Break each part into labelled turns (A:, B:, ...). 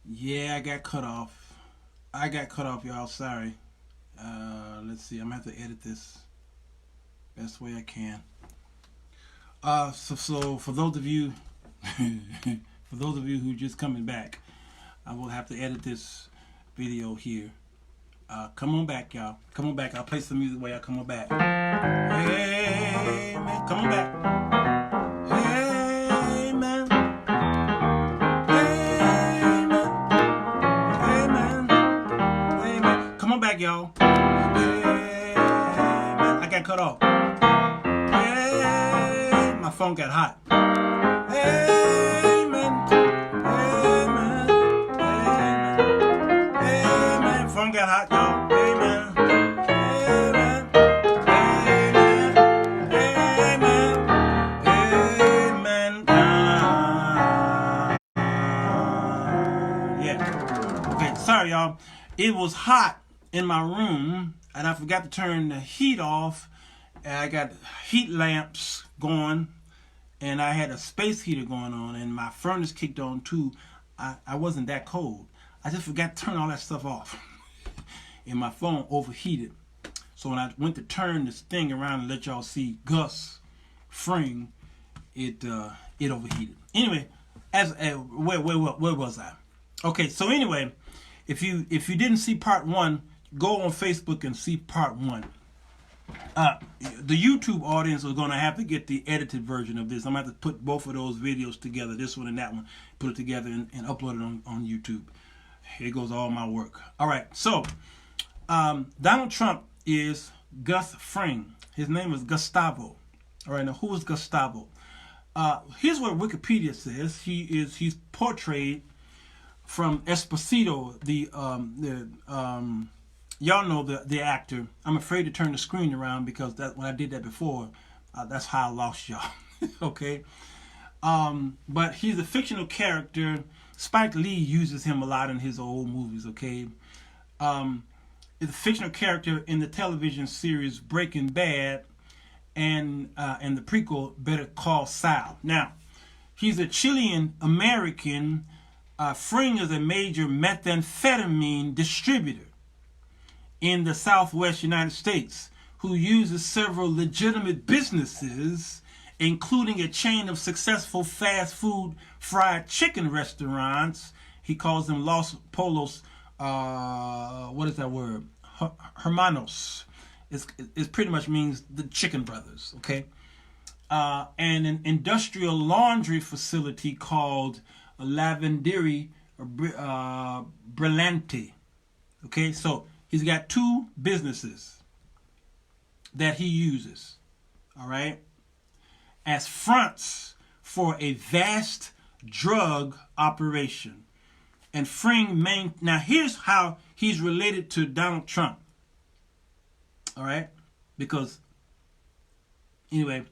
A: Yeah, I got cut off. I got cut off, y'all. Sorry. Let's see. I'm gonna have to edit this best way I can. So for those of you, for those of you who just coming back, I will have to edit this video here. Come on back, y'all. Come on back. I'll play some music while y'all come on back. Hey man, come on back. Hey man, hey man, hey man, hey man. Come on back, y'all. Hey man, I got cut off. Hey, my phone got hot. Amen. Amen. Amen. Amen. Phone got hot, y'all. Amen. Amen. Amen. Amen. Yeah. Okay, sorry, y'all. It was hot in my room, and I forgot to turn the heat off. And I got heat lamps going, and I had a space heater going on, and my furnace kicked on too. I wasn't that cold. I just forgot to turn all that stuff off. And my phone overheated. So when I went to turn this thing around and let y'all see Gus Fring, it overheated. Anyway, where was I? Okay, so anyway, if you didn't see part one, go on Facebook and see part one. The YouTube audience is going to have to get the edited version of this. I'm going to have to put both of those videos together, this one and that one, put it together and upload it on YouTube. Here goes all my work. All right, so Donald Trump is Gus Fring. His name is Gustavo. All right, now who is Gustavo? Here's what Wikipedia says. He's portrayed from Esposito, y'all know the actor. I'm afraid to turn the screen around because when I did that before, that's how I lost y'all. Okay, but he's a fictional character. Spike Lee uses him a lot in his old movies. Okay, is a fictional character in the television series Breaking Bad and the prequel Better Call Saul. Now, he's a Chilean American. Fring is a major methamphetamine distributor in the Southwest United States who uses several legitimate businesses, including a chain of successful fast food fried chicken restaurants. He calls them Los Polos. What is that word? Hermanos. It pretty much means the chicken brothers. Okay, and an industrial laundry facility called Lavanderia Brillante. Okay, so he's got two businesses that he uses, all right, as fronts for a vast drug operation. And Fring now here's how he's related to Donald Trump, all right, because anyway,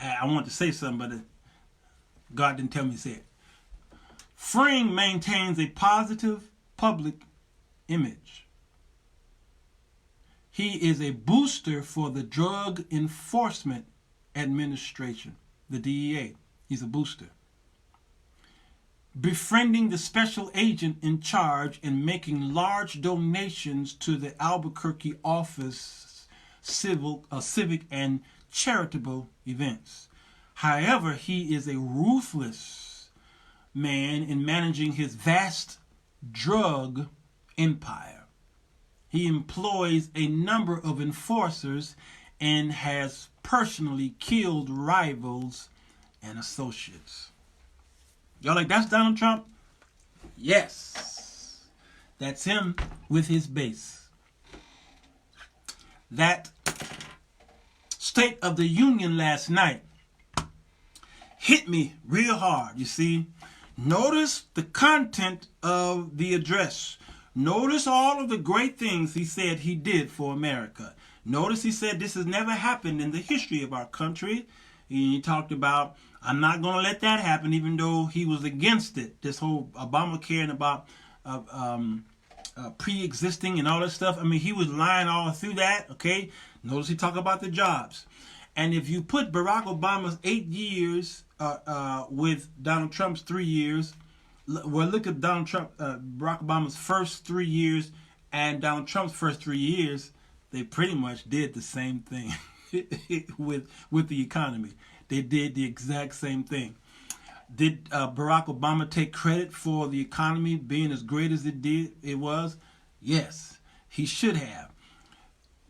A: I wanted to say something, but God didn't tell me to say it. Fring maintains a positive public image. He is a booster for the Drug Enforcement Administration, the DEA. He's a booster. Befriending the special agent in charge and making large donations to the Albuquerque office, civic and charitable events. However, he is a ruthless man in managing his vast drug empire. He employs a number of enforcers and has personally killed rivals and associates. Y'all like that's Donald Trump? Yes. That's him with his base. That State of the Union last night hit me real hard, you see. Notice the content of the address. Notice all of the great things he said he did for America. Notice he said this has never happened in the history of our country. He talked about, I'm not going to let that happen, even though he was against it. This whole Obamacare and about pre-existing and all that stuff. I mean, he was lying all through that, okay? Notice he talked about the jobs. And if you put Barack Obama's 8 years with Donald Trump's 3 years, Well, look at Donald Trump, Barack Obama's first 3 years, and Donald Trump's first 3 years. They pretty much did the same thing with the economy. They did the exact same thing. Did Barack Obama take credit for the economy being as great as it was? Yes, he should have.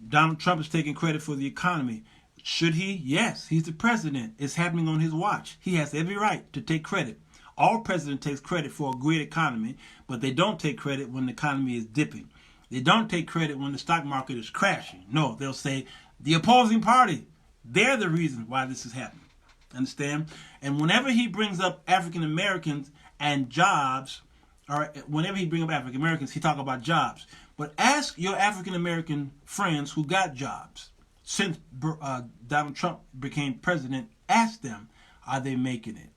A: Donald Trump is taking credit for the economy. Should he? Yes, he's the president. It's happening on his watch. He has every right to take credit. All presidents take credit for a great economy, but they don't take credit when the economy is dipping. They don't take credit when the stock market is crashing. No, they'll say the opposing party, they're the reason why this is happening. Understand? And whenever he brings up African Americans and jobs, or whenever he brings up African Americans, he talks about jobs. But ask your African American friends who got jobs since Donald Trump became president. Ask them, are they making it?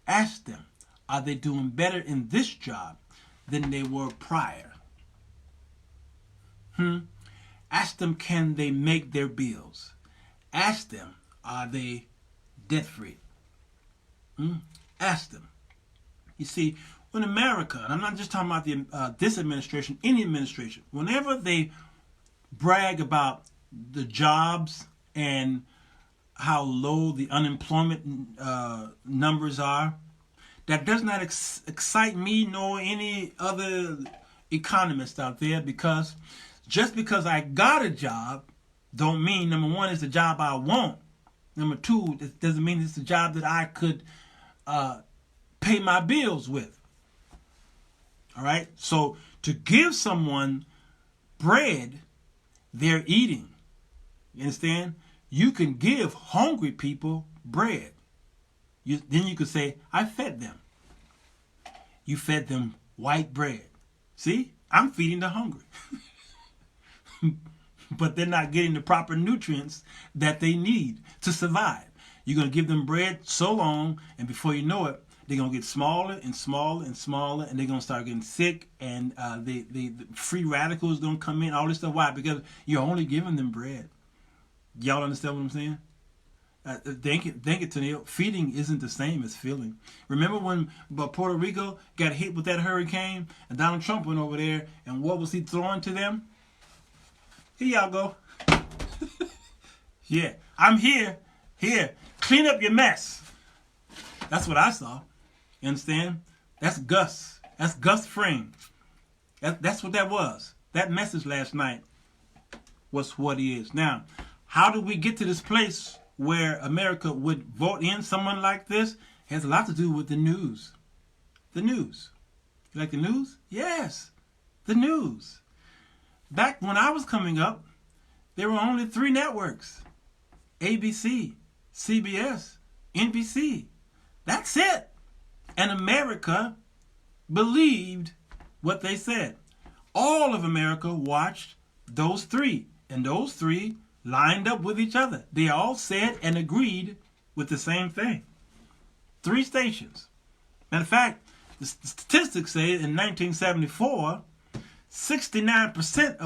A: Ask them, are they doing better in this job than they were prior? Ask them, can they make their bills? Ask them, are they debt-free? Ask them. You see, when America, and I'm not just talking about this administration, any administration, whenever they brag about the jobs and how low the unemployment numbers are, that does not excite me nor any other economist out there, because just because I got a job don't mean, number one, it's the job I want. Number two, it doesn't mean it's the job that I could pay my bills with. All right? So to give someone bread, they're eating. You understand? You can give hungry people bread. Then you could say, I fed them. You fed them white bread. See? I'm feeding the hungry. But they're not getting the proper nutrients that they need to survive. You're going to give them bread so long, and before you know it, they're going to get smaller and smaller and smaller, and they're going to start getting sick, and the free radicals going to come in, all this stuff. Why? Because you're only giving them bread. Y'all understand what I'm saying? Think it, Tanil. Feeding isn't the same as feeling. Remember when Puerto Rico got hit with that hurricane, and Donald Trump went over there, and what was he throwing to them? Here y'all go. Yeah, I'm here. Here, clean up your mess. That's what I saw. You understand? That's Gus. That's Gus Fring. That's what that was. That message last night was what he is. Now, how do we get to this place where America would vote in someone like this? It has a lot to do with the news. The news. You like the news? Yes, the news. Back when I was coming up, there were only 3 networks. ABC, CBS, NBC. That's it. And America believed what they said. All of America watched those 3. And those 3 lined up with each other. They all said and agreed with the same thing. 3 stations. Matter of fact, the statistics say in 1974, 69%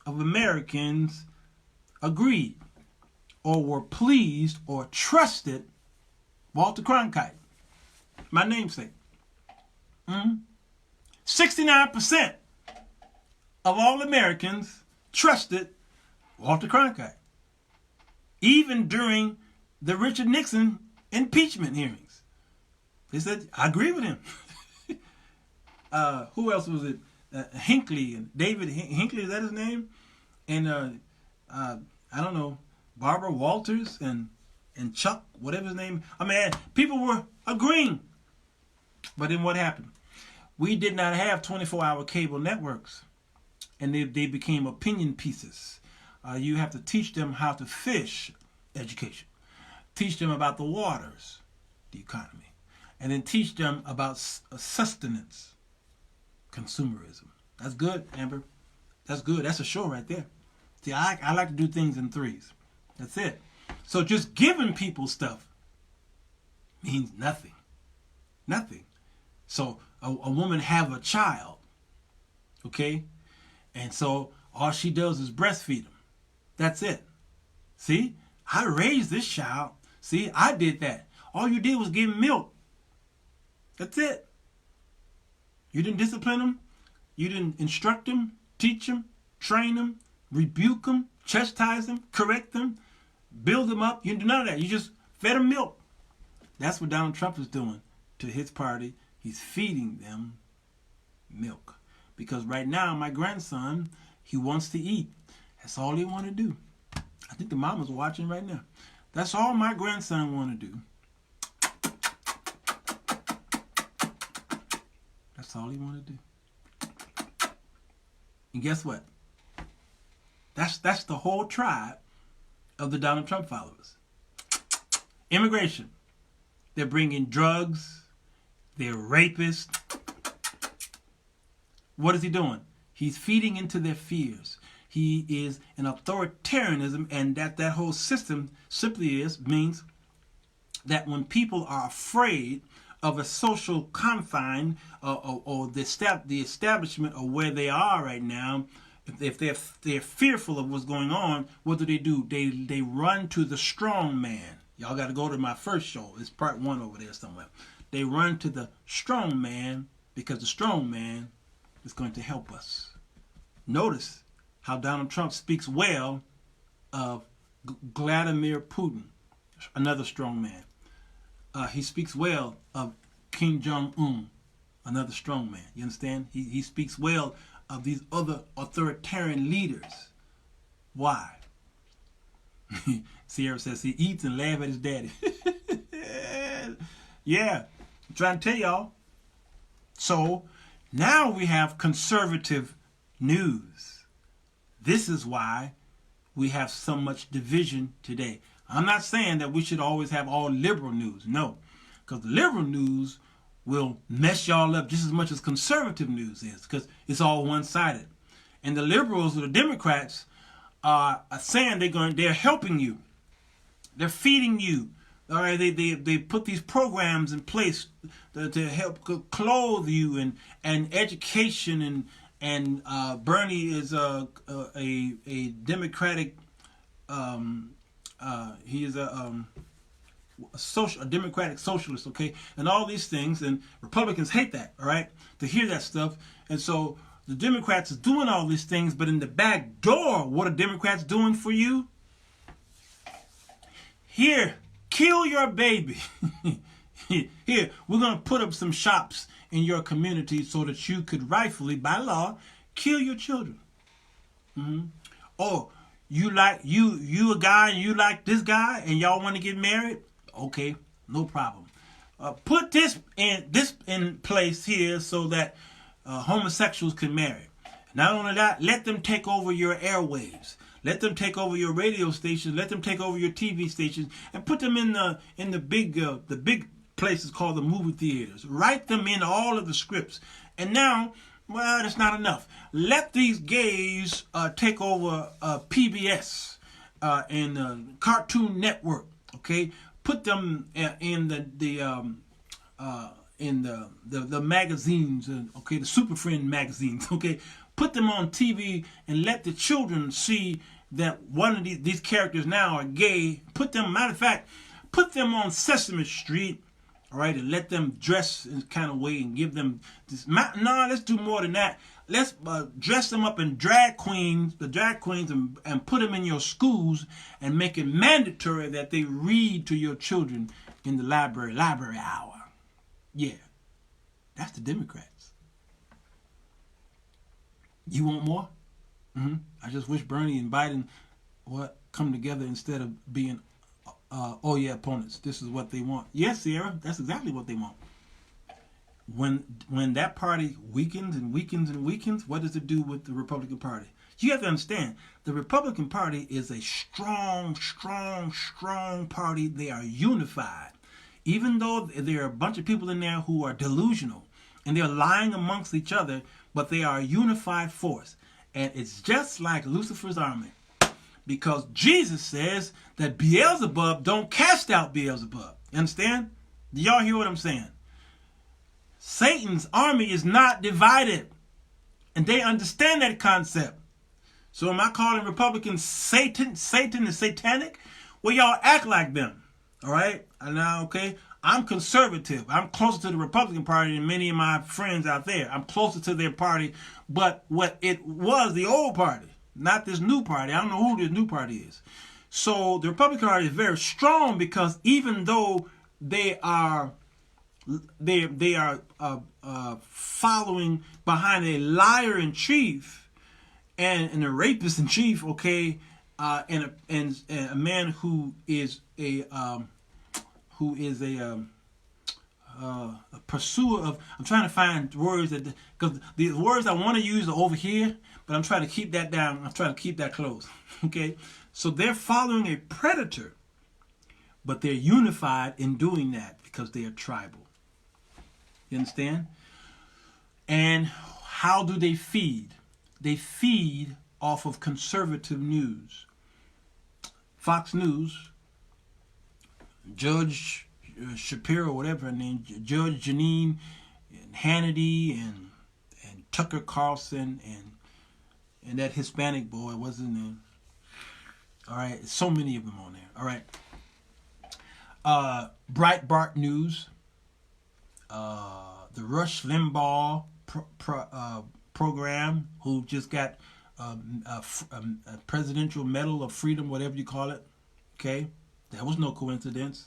A: of Americans agreed or were pleased or trusted Walter Cronkite, my namesake. 69% of all Americans trusted Walter Cronkite, even during the Richard Nixon impeachment hearings. They said, I agree with him. Who else was it? Hinckley, and David Hinckley, is that his name? And I don't know, Barbara Walters and Chuck, whatever his name. I mean, people were agreeing. But then what happened? We did not have 24-hour cable networks, and they became opinion pieces. You have to teach them how to fish, education. Teach them about the waters, the economy. And then teach them about sustenance, consumerism. That's good, Amber. That's good. That's a show right there. See, I like to do things in 3s. That's it. So just giving people stuff means nothing. Nothing. So a woman have a child, okay? And so all she does is breastfeed him. That's it. See? I raised this child. See, I did that. All you did was give him milk. That's it. You didn't discipline him. You didn't instruct him, teach him, train him, rebuke him, chastise him, correct him, build him up. You didn't do none of that. You just fed him milk. That's what Donald Trump is doing to his party. He's feeding them milk. Because right now, my grandson, he wants to eat. That's all he want to do. I think the mama's watching right now. That's all my grandson want to do. That's all he want to do. And guess what? That's the whole tribe of the Donald Trump followers. Immigration. They're bringing drugs. They're rapists. What is he doing? He's feeding into their fears. He is an authoritarianism, and that whole system simply means that when people are afraid of a social confine or the establishment of where they are right now, if they're fearful of what's going on, what do? They run to the strong man. Y'all got to go to my first show. It's part 1 over there somewhere. They run to the strong man because the strong man is going to help us. Notice how Donald Trump speaks well of Vladimir Putin, another strong man. He speaks well of Kim Jong-un, another strong man. You understand? He speaks well of these other authoritarian leaders. Why? Sierra says he eats and laughs at his daddy. Yeah, I'm trying to tell y'all. So now we have conservative news. This is why we have so much division today. I'm not saying that we should always have all liberal news. No, because the liberal news will mess y'all up just as much as conservative news is, because it's all one-sided. And the liberals or the Democrats are saying they're helping you. They're feeding you. All right, they put these programs in place to help clothe you and education and Bernie is a Democratic. He is a Democratic socialist, okay, and all these things, and Republicans hate that, all right, to hear that stuff, and so the Democrats is doing all these things, but in the back door, what are Democrats doing for you? Here, kill your baby. Here, we're going to put up some shops in your community so that you could rightfully, by law, kill your children. Mm-hmm. Oh, you a guy and you like this guy and y'all want to get married? Okay, no problem. Put this in place here so that homosexuals can marry. Not only that, let them take over your airwaves. Let them take over your radio stations. Let them take over your TV stations, and put them in the big places called the movie theaters. Write them in all of the scripts. And now, well, that's not enough. Let these gays take over PBS and Cartoon Network. Okay, put them in the magazines. Okay, the Super Friend magazines. Okay, put them on TV and let the children see that one of these characters now are gay. Put them, matter of fact, put them on Sesame Street. All right, and let them dress in kind of way and give them this. No, let's do more than that. Let's dress them up in drag queens, and put them in your schools and make it mandatory that they read to your children in the library hour. Yeah, that's the Democrats. You want more? Mm-hmm. I just wish Bernie and Biden would come together instead of being opponents. This is what they want. Yes, Sierra, that's exactly what they want. When that party weakens and weakens and weakens, what does it do with the Republican Party? You have to understand, the Republican Party is a strong party. They are unified. Even though there are a bunch of people in there who are delusional and they're lying amongst each other, but they are a unified force. And it's just like Lucifer's army. Because Jesus says that Beelzebub don't cast out Beelzebub. You understand? Do y'all hear what I'm saying? Satan's army is not divided. And they understand that concept. So am I calling Republicans Satan is satanic? Well, y'all act like them. All right? And now, okay, I'm conservative. I'm closer to the Republican Party than many of my friends out there. I'm closer to their party, but what it was, the old party, not this new party. I don't know who this new party is. So the Republican Party is very strong because even though they are following behind a liar in chief and a rapist in chief, okay, and a man who is a pursuer of. I'm trying to find words that, because the words I want to use are over here, but I'm trying to keep that down. I'm trying to keep that close. Okay, so they're following a predator, but they're unified in doing that because they are tribal. You understand? And how do they feed? They feed off of conservative news. Fox News, Judge Shapiro, whatever her name, Judge Janine, and Hannity, and Tucker Carlson, and that Hispanic boy, what's his name? All right, so many of them on there. All right. Breitbart News, the Rush Limbaugh program, who just got a Presidential Medal of Freedom, whatever you call it. Okay, that was no coincidence.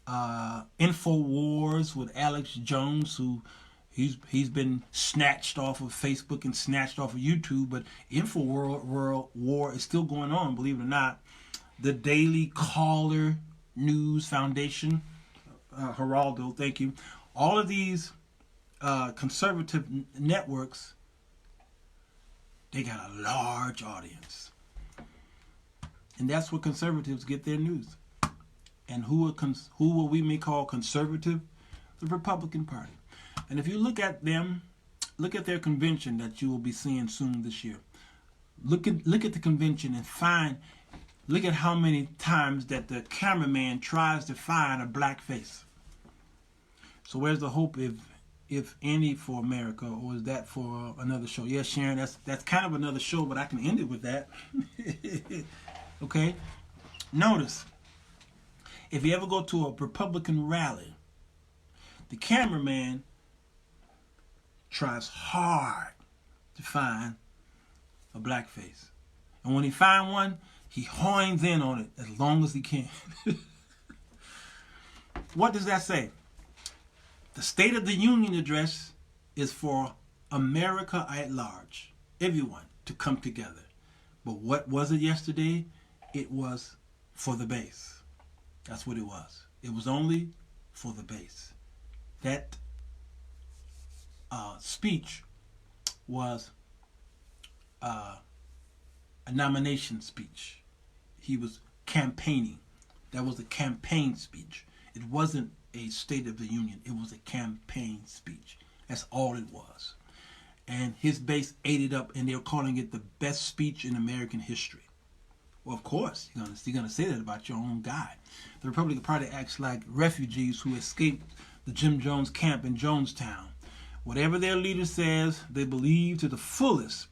A: InfoWars with Alex Jones, who he's been snatched off of Facebook and snatched off of YouTube, but InfoWars war is still going on, believe it or not. The Daily Caller News Foundation, Geraldo, thank you. All of these conservative networks, they got a large audience. And that's where conservatives get their news. And who will we may call conservative? The Republican Party. And if you look at them, look at their convention that you will be seeing soon this year. Look at the convention and look at how many times that the cameraman tries to find a black face. So where's the hope, if any, for America, or is that for another show? Yes, Sharon, that's kind of another show, but I can end it with that. Okay? Notice, if you ever go to a Republican rally, the cameraman tries hard to find a black face. And when he finds one, he horns in on it as long as he can. What does that say? The State of the Union address is for America at large, everyone to come together. But what was it yesterday? It was for the base. That's what it was. It was only for the base. That speech was a nomination speech. He was campaigning. That was a campaign speech. It wasn't a State of the Union. It was a campaign speech. That's all it was. And his base ate it up, and they're calling it the best speech in American history. Well, of course, you're gonna say that about your own guy. The Republican Party acts like refugees who escaped the Jim Jones camp in Jonestown. Whatever their leader says, they believe to the fullest,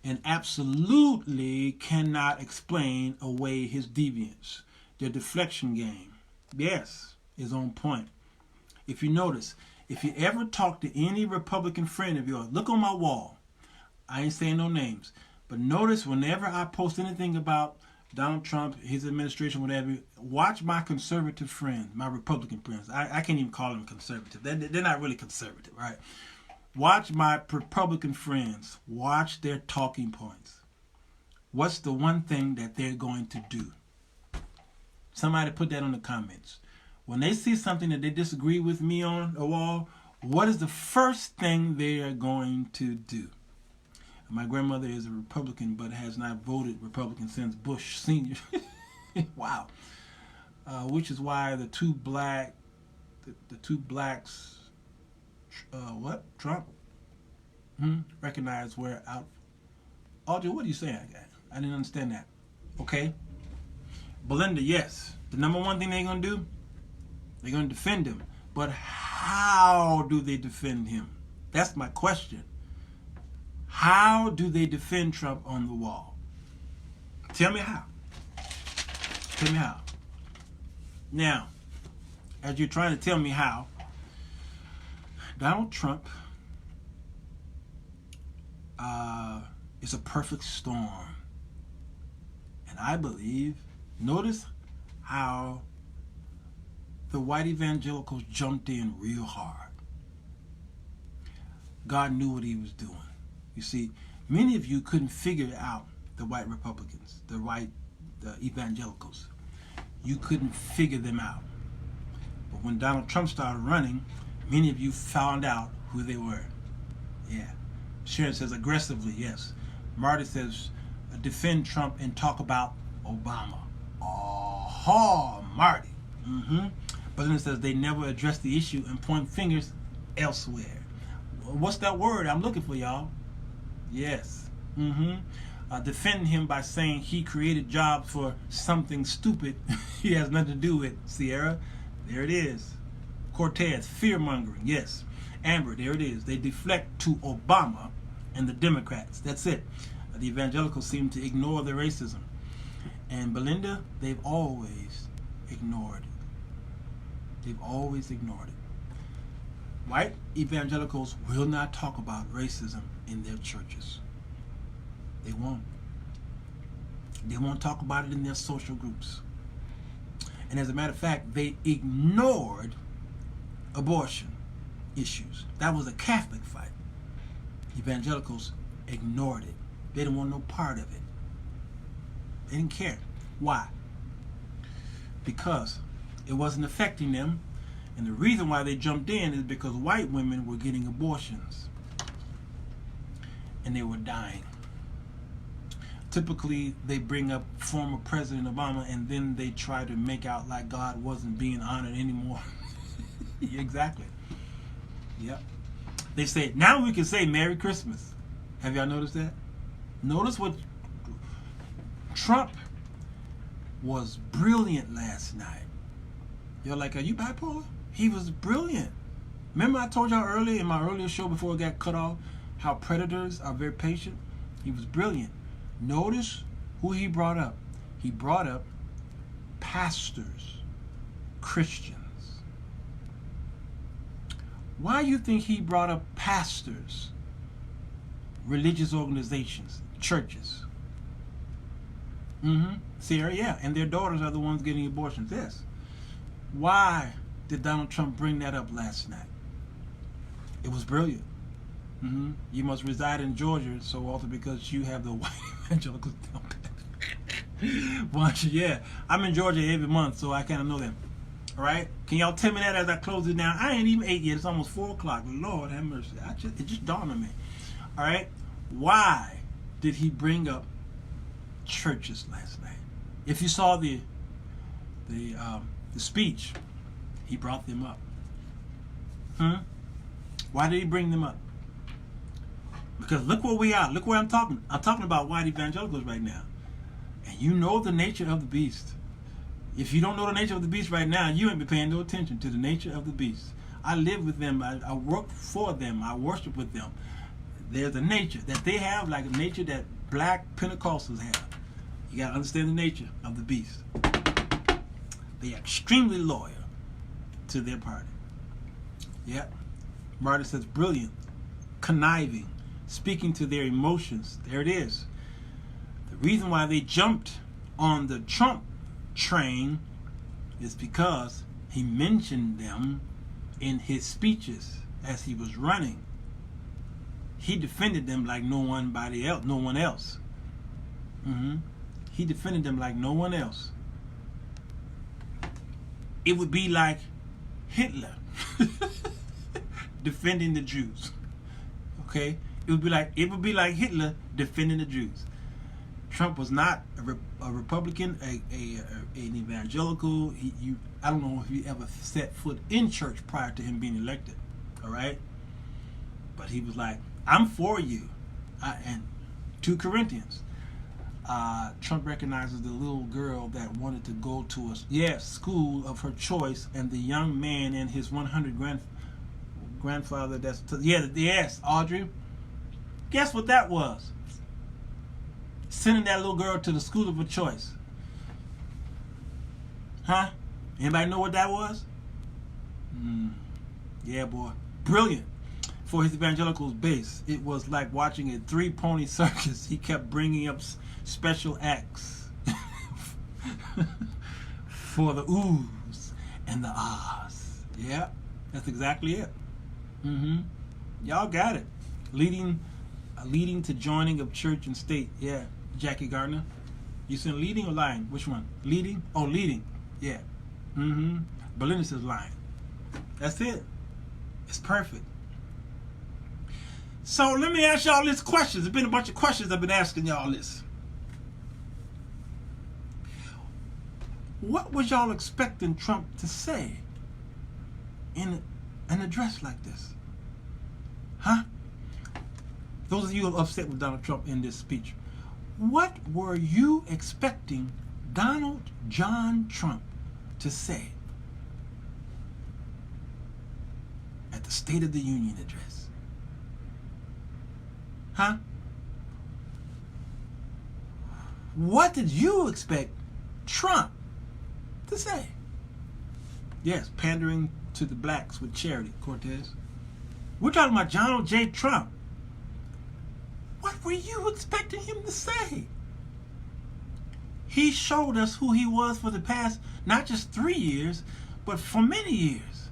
A: and absolutely cannot explain away his deviance. Their deflection game, yes, is on point. If you notice, if you ever talk to any Republican friend of yours, look on my wall. I ain't saying no names, but notice whenever I post anything about Donald Trump, his administration, whatever, watch my conservative friends, my Republican friends. I can't even call them conservative. They're not really conservative, right? Watch my Republican friends. Watch their talking points. What's the one thing that they're going to do? Somebody put that on the comments. When they see something that they disagree with me on the wall, what is the first thing they are going to do? My grandmother is a Republican, but has not voted Republican since Bush Sr. Wow. Which is why the two blacks, Trump, recognized were out. Audrey, what are you saying? I didn't understand that. Okay. Belinda, yes. The number one thing they're going to do, they're going to defend him. But how do they defend him? That's my question. How do they defend Trump on the wall? Tell me how. Tell me how. Now, as you're trying to tell me how Donald Trump is a perfect storm. And I believe, notice how the white evangelicals jumped in real hard. God knew what he was doing. You see, many of you couldn't figure out the white Republicans, the evangelicals. You couldn't figure them out. But when Donald Trump started running, many of you found out who they were. Yeah. Sharon says aggressively, yes. Marty says defend Trump and talk about Obama. Oh, Marty. But then it says they never address the issue and point fingers elsewhere. What's that word I'm looking for, y'all? Yes. Defend him by saying he created jobs for something stupid he has nothing to do with. Sierra, there it is. Cortez, fear-mongering, yes. Amber, there it is. They deflect to Obama and the Democrats. That's it. The evangelicals seem to ignore the racism. And Belinda, they've always ignored it. They've always ignored it. White evangelicals will not talk about racism in their churches. They won't. They won't talk about it in their social groups. And as a matter of fact, they ignored abortion issues. That was a Catholic fight. Evangelicals ignored it. They didn't want no part of it. They didn't care. Why? Because it wasn't affecting them. And the reason why they jumped in is because white women were getting abortions. And they were dying. Typically, they bring up former President Obama and then they try to make out like God wasn't being honored anymore. Exactly. Yep. They say, now we can say Merry Christmas. Have y'all noticed that? Notice what Trump was brilliant last night. You're like, are you bipolar? He was brilliant. Remember I told y'all earlier in my earlier show before it got cut off how predators are very patient? He was brilliant. Notice who he brought up. He brought up pastors, Christians. Why do you think he brought up pastors, religious organizations, churches? Sierra, yeah, and their daughters are the ones getting abortions. Yes. Why did Donald Trump bring that up last night? It was brilliant. You must reside in Georgia, so Walter, because you have the white evangelical. Yeah, I'm in Georgia every month, so I kind of know them. All right, can y'all tell me that as I close it down? I ain't even ate yet. It's almost 4 o'clock. Lord have mercy. It just dawned on me. All right, why did he bring up churches last night? If you saw the speech, he brought them up. Why did he bring them up? Because look where we are. Look where I'm talking. I'm talking about white evangelicals right now. And you know the nature of the beast. If you don't know the nature of the beast right now, you ain't been paying no attention to the nature of the beast. I live with them. I work for them. I worship with them. There's a nature that they have, like a nature that black Pentecostals have. You got to understand the nature of the beast. They are extremely loyal to their party. Yep. Marty says brilliant, conniving, speaking to their emotions. There it is. The reason why they jumped on the Trump train is because he mentioned them in his speeches as he was running. He defended them like no one else. He defended them like no one else. It would be like Hitler defending the Jews. Okay? It would be like Hitler defending the Jews. Trump was not a Republican, an evangelical. I don't know if he ever set foot in church prior to him being elected. All right? But he was like, I'm for you. And 2 Corinthians. Trump recognizes the little girl that wanted to go to a school of her choice, and the young man and his 100 grandfather. Yes, Audrey. Guess what that was? Sending that little girl to the school of her choice. Huh? Anybody know what that was? Yeah, boy. Brilliant. For his Evangelical's base, it was like watching a three-pony circus. He kept bringing up special acts for the oohs and the ahs. Yeah, that's exactly it. Y'all got it. Leading to joining of church and state. Yeah, Jackie Gardner. You said leading or lying? Which one? Leading? Oh, leading. Yeah. Belinda says lying. That's it. It's perfect. So let me ask y'all this question. There's been a bunch of questions I've been asking y'all this. What was y'all expecting Trump to say in an address like this? Huh? Those of you who are upset with Donald Trump in this speech, what were you expecting Donald John Trump to say at the State of the Union address? Huh? What did you expect Trump to say? Yes, pandering to the blacks with charity, Cortez. We're talking about Donald J. Trump. What were you expecting him to say? He showed us who he was for the past, not just 3 years, but for many years.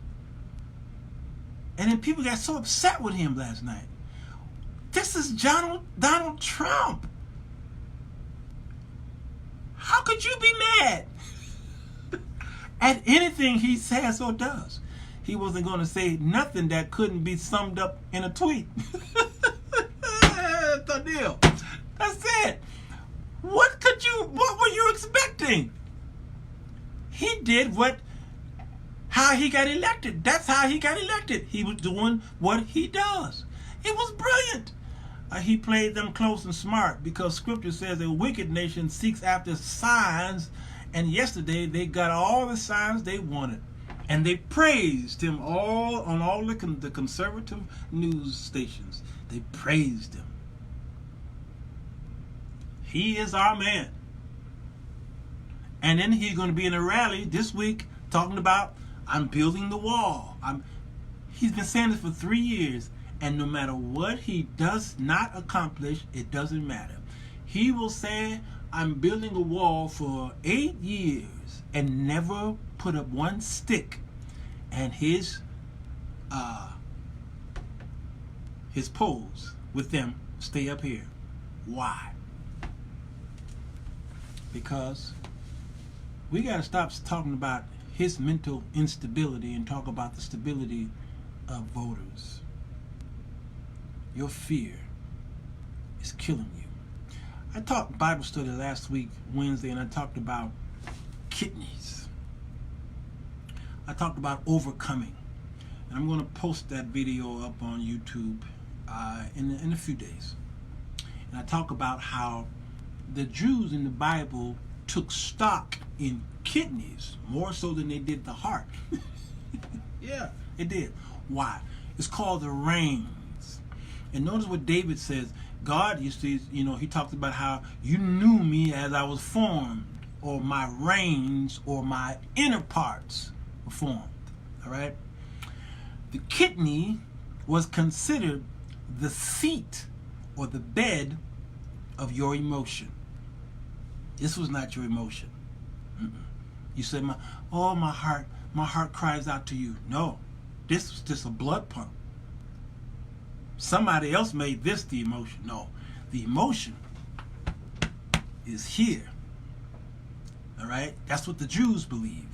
A: And then people got so upset with him last night. This is Donald Trump. How could you be mad at anything he says or does? He wasn't going to say nothing that couldn't be summed up in a tweet. That's the deal. That's it. What were you expecting? He did how he got elected. That's how he got elected. He was doing what he does. It was brilliant. He played them close and smart because Scripture says a wicked nation seeks after signs, and yesterday they got all the signs they wanted, and they praised him on all the conservative news stations. They praised him. He is our man. And then he's going to be in a rally this week talking about, I'm building the wall. He's been saying this for 3 years. And no matter what he does not accomplish, it doesn't matter. He will say, I'm building a wall for 8 years and never put up one stick. And his poles with them stay up here. Why? Because we got to stop talking about his mental instability and talk about the stability of voters. Your fear is killing you. I taught Bible study last week, Wednesday, and I talked about kidneys. I talked about overcoming. And I'm going to post that video up on YouTube in a few days. And I talk about how the Jews in the Bible took stock in kidneys more so than they did the heart. Yeah, it did. Why? It's called the reins. And notice what David says. God used to, he talks about how you knew me as I was formed, or my reins, or my inner parts were formed. All right? The kidney was considered the seat or the bed of your emotion. This was not your emotion. You said, my heart cries out to you. No, this was just a blood pump. Somebody else made this the emotion. No, the emotion is here. All right? That's what the Jews believe.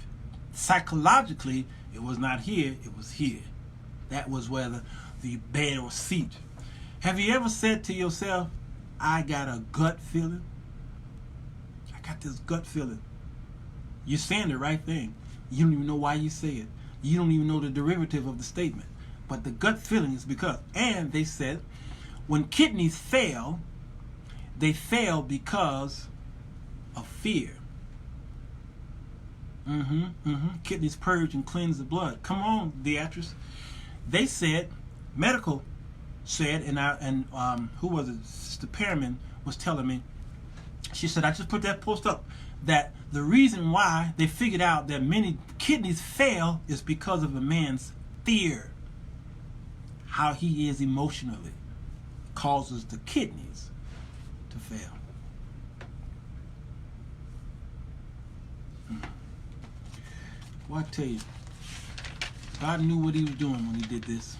A: Psychologically, it was not here, it was here. That was where the bed or seat. Have you ever said to yourself, I got a gut feeling? I got this gut feeling. You're saying the right thing. You don't even know why you say it. You don't even know the derivative of the statement. But the gut feeling is because, and they said, when kidneys fail, they fail because of fear. Kidneys purge and cleanse the blood. Come on, Beatrice. They said, medical said, and who was it? Sister Perriman was telling me. She said, I just put that post up, that the reason why they figured out that many kidneys fail is because of a man's fear. how he is emotionally causes the kidneys to fail. Well, I tell you, God knew what he was doing when he did this.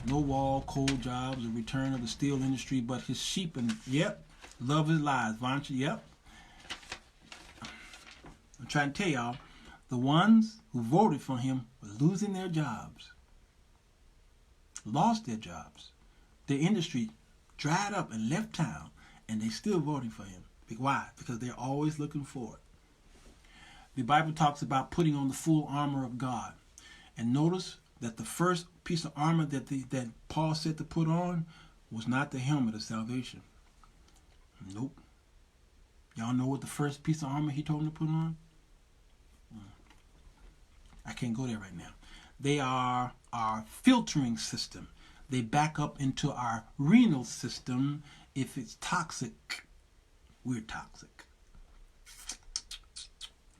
A: No wall, cold jobs, a return of the steel industry, but his sheep and, yep, love his lies, Voncha, yep. I'm trying to tell y'all, the ones who voted for him were losing their jobs. Lost their jobs. Their industry dried up and left town, and they still voting for him. Why? Because they're always looking for it. The Bible talks about putting on the full armor of God. And notice that the first piece of armor that Paul said to put on was not the helmet of salvation. Nope. Y'all know what the first piece of armor he told him to put on? I can't go there right now. They are our filtering system. They back up into our renal system. If it's toxic, we're toxic.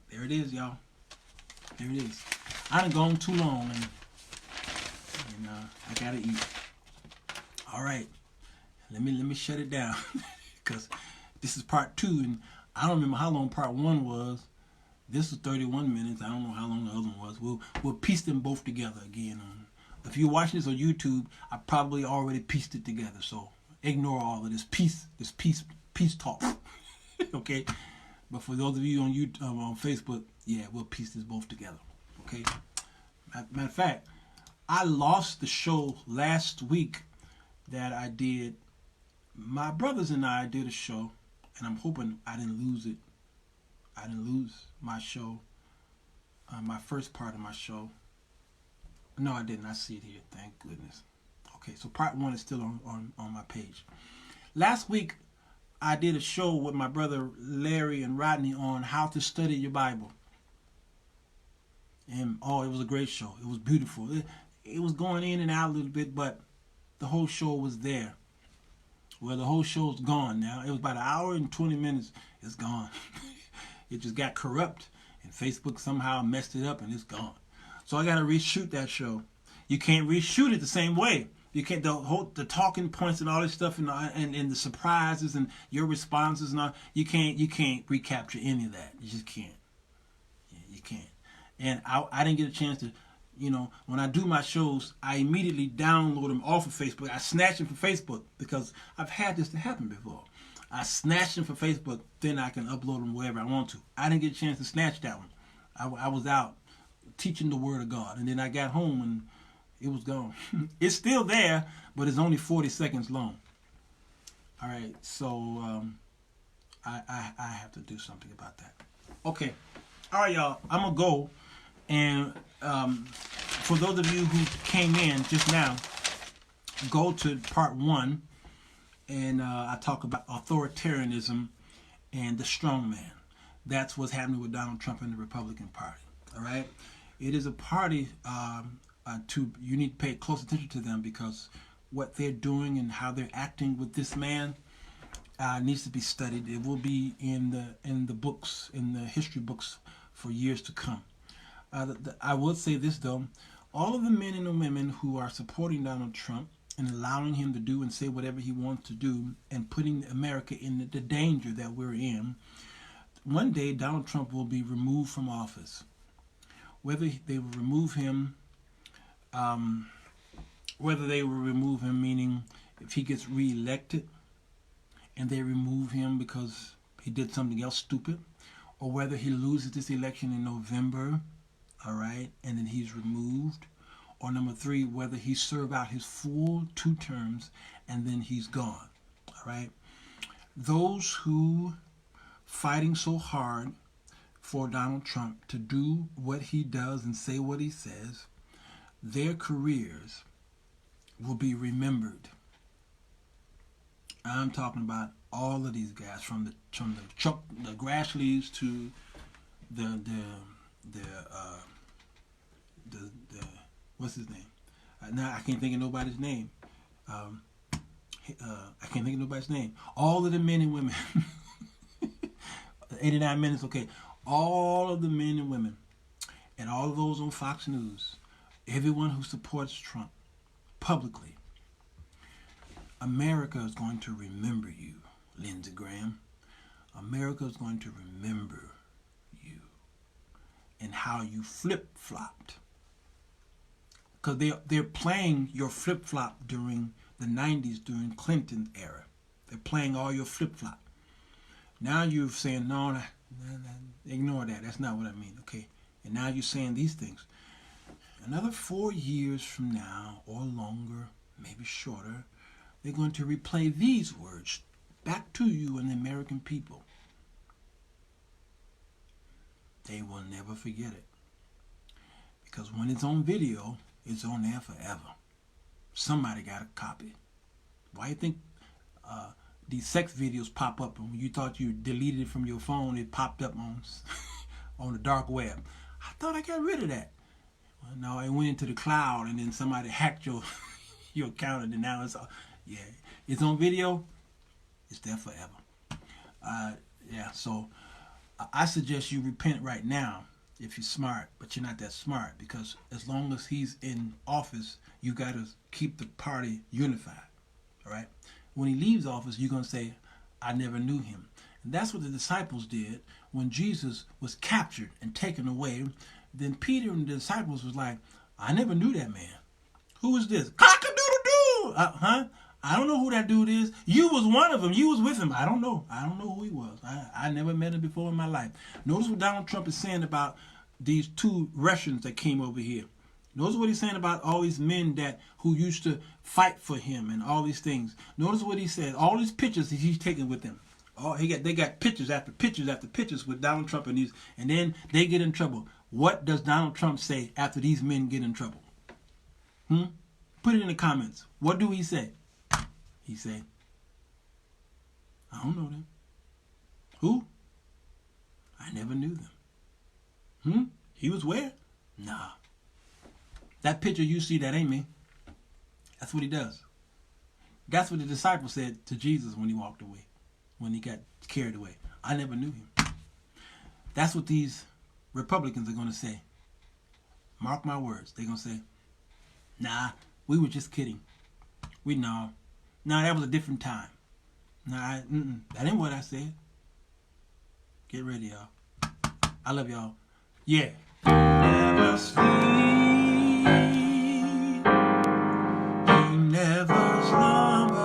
A: There it is, y'all. There it is. I done gone too long, and I gotta eat. All right, let me shut it down because this is part 2, and I don't remember how long part 1 was. This is 31 minutes. I don't know how long the other one was. We'll piece them both together again. If you're watching this on YouTube, I probably already pieced it together. So ignore all of this peace talk. Okay. But for those of you on YouTube, on Facebook, yeah, we'll piece this both together. Okay. Matter of fact, I lost the show last week that I did. My brothers and I did a show, and I'm hoping I didn't lose it. I didn't lose my show, my first part of my show. No, I didn't. I see it here. Thank goodness. Okay, so part 1 is still on my page. Last week, I did a show with my brother Larry and Rodney on how to study your Bible. And, it was a great show. It was beautiful. It was going in and out a little bit, but the whole show was there. Well, the whole show's gone now. It was about an hour and 20 minutes. It's gone. It just got corrupt, and Facebook somehow messed it up, and it's gone. So I got to reshoot that show. You can't reshoot it the same way. You can't the talking points and all this stuff and the surprises and your responses and all. You can't recapture any of that. You just can't. Yeah, you can't. And I didn't get a chance to, when I do my shows, I immediately download them off of Facebook. I snatch them from Facebook because I've had this to happen before. I snatched them from Facebook, then I can upload them wherever I want to. I didn't get a chance to snatch that one. I was out teaching the Word of God, and then I got home and it was gone. It's still there, but it's only 40 seconds long. All right, so I have to do something about that. Okay, all right, y'all. I'm gonna go, and for those of you who came in just now, go to part 1. And I talk about authoritarianism and the strong man. That's what's happening with Donald Trump and the Republican Party. All right? It is a party you need to pay close attention to them because what they're doing and how they're acting with this man needs to be studied. It will be in the books, in the history books for years to come. I will say this, though. All of the men and the women who are supporting Donald Trump and allowing him to do and say whatever he wants to do and putting America in the danger that we're in, one day Donald Trump will be removed from office. Whether they will remove him, meaning if he gets reelected and they remove him because he did something else stupid, or whether he loses this election in November, all right, and then he's removed, or number 3, whether he served out his full 2 terms and then he's gone. All right. Those who fighting so hard for Donald Trump to do what he does and say what he says, their careers will be remembered. I'm talking about all of these guys, from the Grashleys to the what's his name? Now I can't think of nobody's name. All of the men and women. 89 minutes, okay. All of the men and women, and all of those on Fox News, everyone who supports Trump, publicly. America is going to remember you, Lindsey Graham. America is going to remember you and how you flip-flopped. Because they're playing your flip-flop during the 90s, during Clinton era. They're playing all your flip-flop. Now you're saying, no, ignore that. That's not what I mean, okay? And now you're saying these things. Another 4 years from now, or longer, maybe shorter, they're going to replay these words back to you and the American people. They will never forget it. Because when it's on video, it's on there forever. Somebody got a copy. Why do you think these sex videos pop up, and when you thought you deleted it from your phone, it popped up on the dark web? I thought I got rid of that. Well, no, it went into the cloud, and then somebody hacked your account, and then now it's on video. It's there forever. So I suggest you repent right now if you're smart, but you're not that smart, because as long as he's in office, you got to keep the party unified. All right? When he leaves office, you're going to say, I never knew him. And that's what the disciples did when Jesus was captured and taken away. Then Peter and the disciples was like, I never knew that man. Who is this? Cock-a-doodle-doo! I don't know who that dude is. You was one of them. You was with him. I don't know. I don't know who he was. I never met him before in my life. Notice what Donald Trump is saying about these 2 Russians that came over here. Notice what he's saying about all these men who used to fight for him and all these things. Notice what he said. All these pictures that he's taking with them. They got pictures after pictures after pictures with Donald Trump and then they get in trouble. What does Donald Trump say after these men get in trouble? Put it in the comments. What do he say? He say, I don't know them. Who? I never knew them. He was where? Nah. That picture you see, that ain't me. That's what he does. That's what the disciples said to Jesus when he walked away, when he got carried away. I never knew him. That's what these Republicans are going to say. Mark my words. They're going to say, nah, we were just kidding. Nah, that was a different time. Nah, that ain't what I said. Get ready, y'all. I love y'all. Yeah. Never sleep. He never slumbers.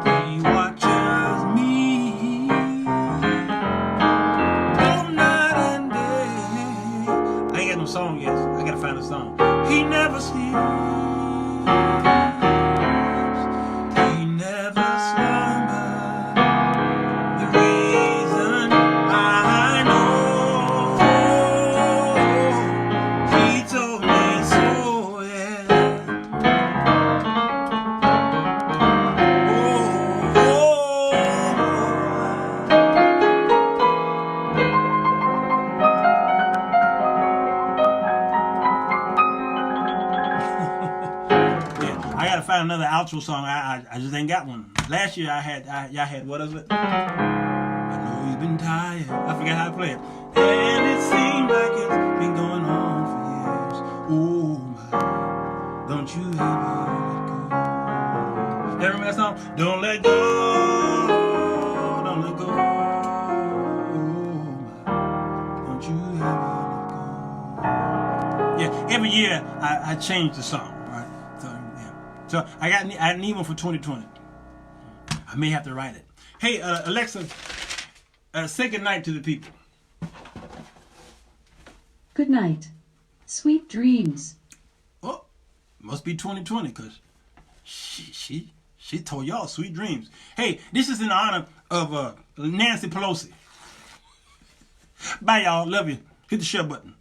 A: He watches me all night and day. I ain't got no song yet. I gotta find a song. He never sleeps. Another outro song. I just ain't got one. Last year y'all had what is it? I know you've been tired. I forgot how to play it. And it seems like it's been going on for years. Oh my, don't you ever let go. You remember that song? Don't let go. Don't let go. Oh my, don't you ever let go. Yeah, every year I change the song. So I need one for 2020. I may have to write it. Hey, Alexa, say good night to the people.
B: Good night. Sweet dreams.
A: Oh, must be 2020 because she told y'all sweet dreams. Hey, this is in honor of Nancy Pelosi. Bye, y'all. Love you. Hit the share button.